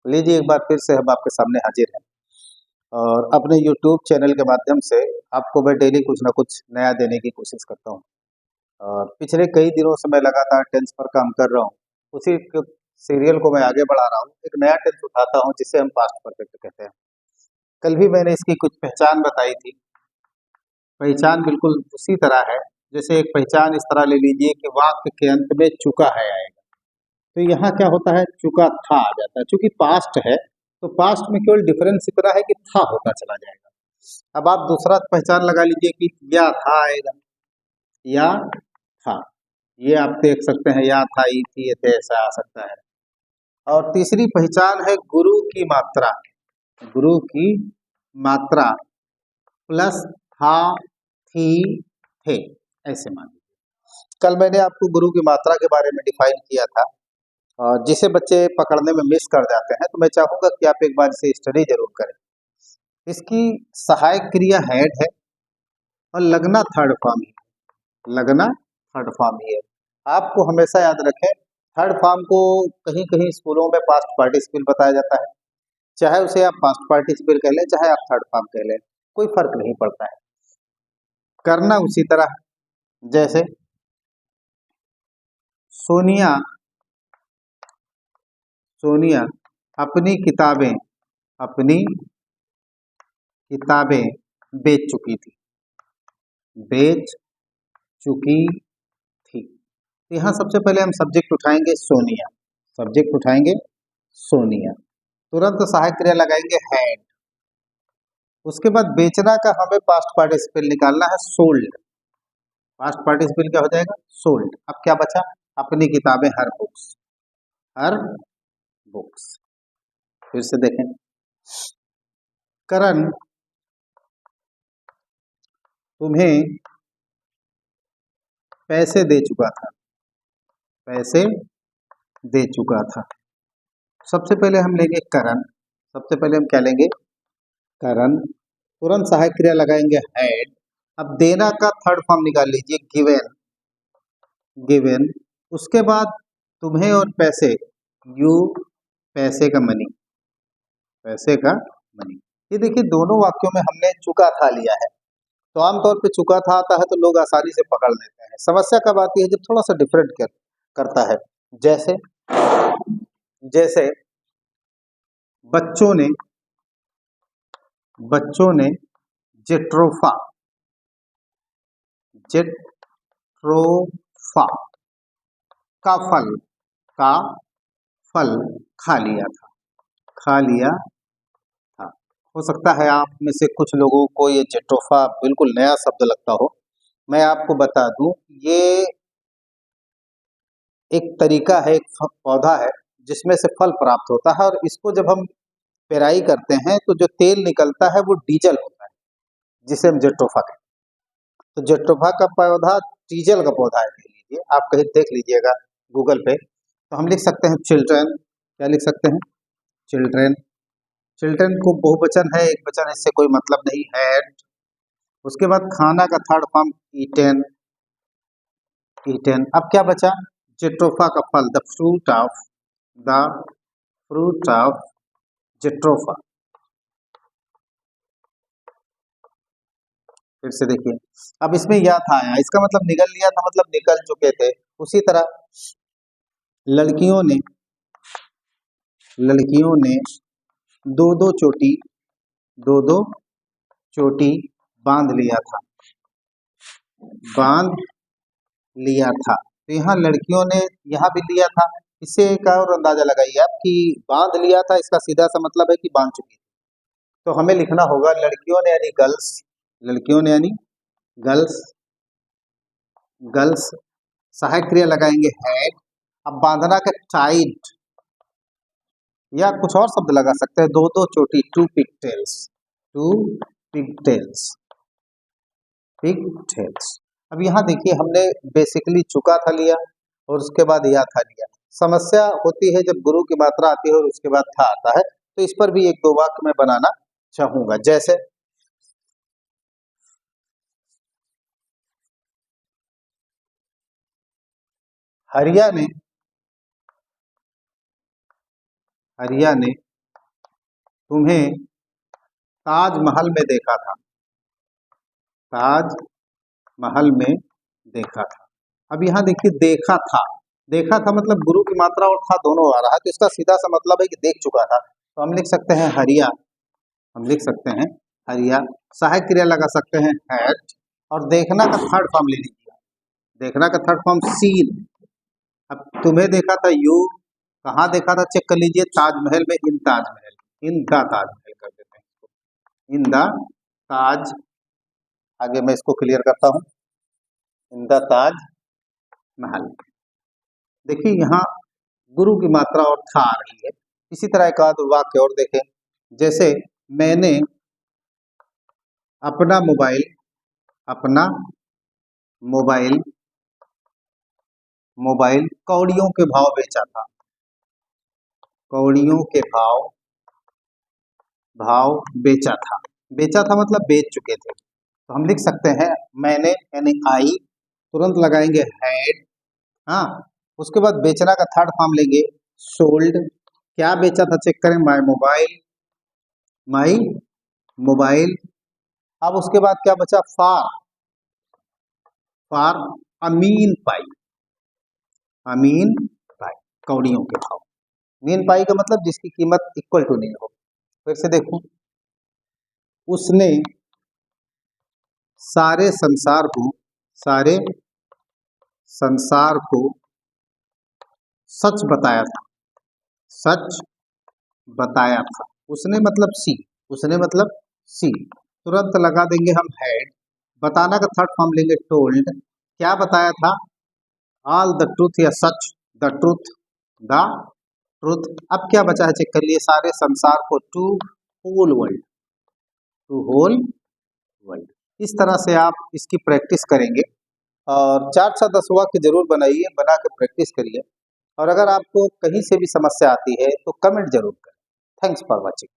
लीजिए एक बार फिर से हम आपके सामने हाजिर हैं और अपने यूट्यूब चैनल के माध्यम से आपको मैं डेली कुछ ना कुछ नया देने की कोशिश करता हूँ। और पिछले कई दिनों से मैं लगातार टेंस पर काम कर रहा हूँ। उसी सीरियल को मैं आगे बढ़ा रहा हूँ। एक नया टेंस उठाता हूँ जिसे हम पास्ट परफेक्ट कहते हैं। कल भी मैंने इसकी कुछ पहचान बताई थी। पहचान बिल्कुल उसी तरह है जैसे एक पहचान इस तरह ले लीजिए कि वाक्य के अंत में चुका है आएगा। तो यहाँ क्या होता है, चुका था आ जाता है। चूंकि पास्ट है तो पास्ट में केवल डिफरेंस इतना है कि था होता चला जाएगा। अब आप दूसरा पहचान लगा लीजिए कि या था आएगा, या था, ये आप देख सकते हैं, या था, ई थी, ये थे, ऐसा आ सकता है। और तीसरी पहचान है गुरु की मात्रा। गुरु की मात्रा प्लस था, थी, थे, ऐसे मान लीजिए। कल मैंने आपको गुरु की मात्रा के बारे में डिफाइन किया था और जिसे बच्चे पकड़ने में मिस कर जाते हैं, तो मैं चाहूंगा कि आप एक बार इसे स्टडी जरूर करें। इसकी सहायक क्रिया हैड है और लगना थर्ड फॉर्म ही है। लगना थर्ड फॉर्म ही है। आपको हमेशा याद रखें, थर्ड फॉर्म को कहीं कहीं स्कूलों में पास्ट पार्टिसिपल बताया जाता है। चाहे उसे आप पास्ट पार्टिसिपल कह लें, चाहे आप थर्ड फॉर्म कह लें, कोई फर्क नहीं पड़ता है। करना उसी तरह, जैसे सोनिया सोनिया अपनी किताबें बेच चुकी थी। बेच चुकी थी। तो यहाँ सबसे पहले हम सब्जेक्ट उठाएंगे सोनिया। सब्जेक्ट उठाएंगे सोनिया, तुरंत सहायक क्रिया लगाएंगे हैड। उसके बाद बेचना का हमें पास्ट पार्टिसिपल निकालना है, सोल्ड। पास्ट पार्टिसिपल क्या हो जाएगा, सोल्ड। अब क्या बचा, अपनी किताबें, हर बुक्स। Her books. फिर से देखें, करण तुम्हें पैसे दे चुका था। पैसे दे चुका था। सबसे पहले हम लेंगे करण। सबसे पहले हम क्या लेंगे, करण। तुरंत सहायक क्रिया लगाएंगे हैड। अब देना का थर्ड फॉर्म निकाल लीजिए, गिवन। गिवन। उसके बाद तुम्हें और पैसे, यू, पैसे का मनी। पैसे का मनी। ये देखिए दोनों वाक्यों में हमने चुका था लिया है। तो आमतौर पे चुका था आता है तो लोग आसानी से पकड़ लेते हैं। समस्या कब आती है, जब थोड़ा सा डिफरेंट करता है। जैसे जैसे बच्चों ने जेट्रोफा जेट्रोफा का फल का फल खा लिया था। खा लिया था। हो सकता है आप में से कुछ लोगों को ये जेट्रोफा बिल्कुल नया शब्द लगता हो। मैं आपको बता दूं, ये एक तरीका है, एक पौधा है जिसमें से फल प्राप्त होता है। और इसको जब हम पेराई करते हैं तो जो तेल निकलता है वो डीजल होता है, जिसे हम जेट्रोफा कहते हैं। तो जेट्रोफा का पौधा डीजल का पौधा है कह लीजिए। आप कहीं देख लीजिएगा गूगल पे, तो हम लिख सकते हैं चिल्ड्रन। क्या लिख सकते हैं, चिल्ड्रन। चिल्ड्रन को बहुवचन है, एक वचन इससे कोई मतलब नहीं है। उसके बाद खाना का थर्ड फॉर्म ईटेन। ईटेन। अब क्या बचा, जेट्रोफा का फल, द फ्रूट ऑफ जेट्रोफा। फिर से देखिए, अब इसमें या था आया, इसका मतलब निगल लिया था, मतलब निकल चुके थे। उसी तरह लड़कियों ने दो दो चोटी बांध लिया था। बांध लिया था। तो यहाँ लड़कियों ने यहाँ भी लिया था। इससे एक और अंदाजा लगाइए आप कि बांध लिया था, इसका सीधा सा मतलब है कि बांध चुकी थी। तो हमें लिखना होगा लड़कियों ने यानी गर्ल्स। लड़कियों ने यानी गर्ल्स। गर्ल्स। सहायक क्रिया लगाएंगे हैड। अब बांधना का टाइड, या कुछ और शब्द लगा सकते हैं, दो चोटी, टू पिगटेल्स। टू पिगटेल्स। पिगटेल्स। अब यहाँ देखिए हमने बेसिकली चुका था लिया और उसके बाद या था लिया। समस्या होती है जब गुरु की मात्रा आती है और उसके बाद था आता है। तो इस पर भी एक दो वाक्य मैं बनाना चाहूंगा। जैसे हरिया ने तुम्हें ताजमहल में देखा था। ताजमहल में देखा था। अब यहाँ देखिए देखा था, देखा था मतलब गुरु की मात्रा और था दोनों आ रहा है, तो इसका सीधा सा मतलब है कि देख चुका था। तो हम लिख सकते हैं हरिया, हम लिख सकते हैं हरिया। सहायक क्रिया लगा सकते हैं हैड, और देखना का थर्ड फॉर्म ले लीजिए, देखना का थर्ड फॉर्म सीन। अब तुम्हें देखा था, यू कहाँ देखा था, चेक कर लीजिए, ताजमहल में, इन ताजमहल, इन द ताजमहल कर देते हैं इसको, इन द ताज। आगे मैं इसको क्लियर करता हूँ, इन द ताज महल। देखिए यहाँ गुरु की मात्रा और था आ रही है। इसी तरह एक आध वाक्य और देखें, जैसे मैंने अपना मोबाइल, अपना मोबाइल, मोबाइल कौड़ियों के भाव बेचा था। कौड़ियों के भाव, भाव बेचा था। बेचा था मतलब बेच चुके थे। तो हम लिख सकते हैं मैंने, यानी आई, तुरंत लगाएंगे हैड, हाँ, उसके बाद बेचना का थर्ड फॉर्म लेंगे सोल्ड। क्या बेचा था चेक करें, माई मोबाइल, माई मोबाइल। अब उसके बाद क्या बचा, फार, फार अमीन पाई, अमीन पाई कौड़ियों के भाव। मीन पाई का मतलब जिसकी कीमत इक्वल टू नहीं हो। फिर से देखो, उसने सारे संसार को, सारे संसार को सच बताया था, सच बताया था। उसने मतलब सी, उसने मतलब सी। तुरंत लगा देंगे हम हैड, बताना का थर्ड फॉर्म लेंगे टोल्ड। क्या बताया था, ऑल द ट्रूथ या सच, द ट्रूथ, द ट्रूथ। अब क्या बचा है चेक कर लिए, सारे संसार को, to whole world, to whole world. इस तरह से आप इसकी प्रैक्टिस करेंगे और 4-6-10 वाक्य जरूर बनाइए, बना के प्रैक्टिस करिए। और अगर आपको कहीं से भी समस्या आती है तो कमेंट जरूर करें। Thanks for watching.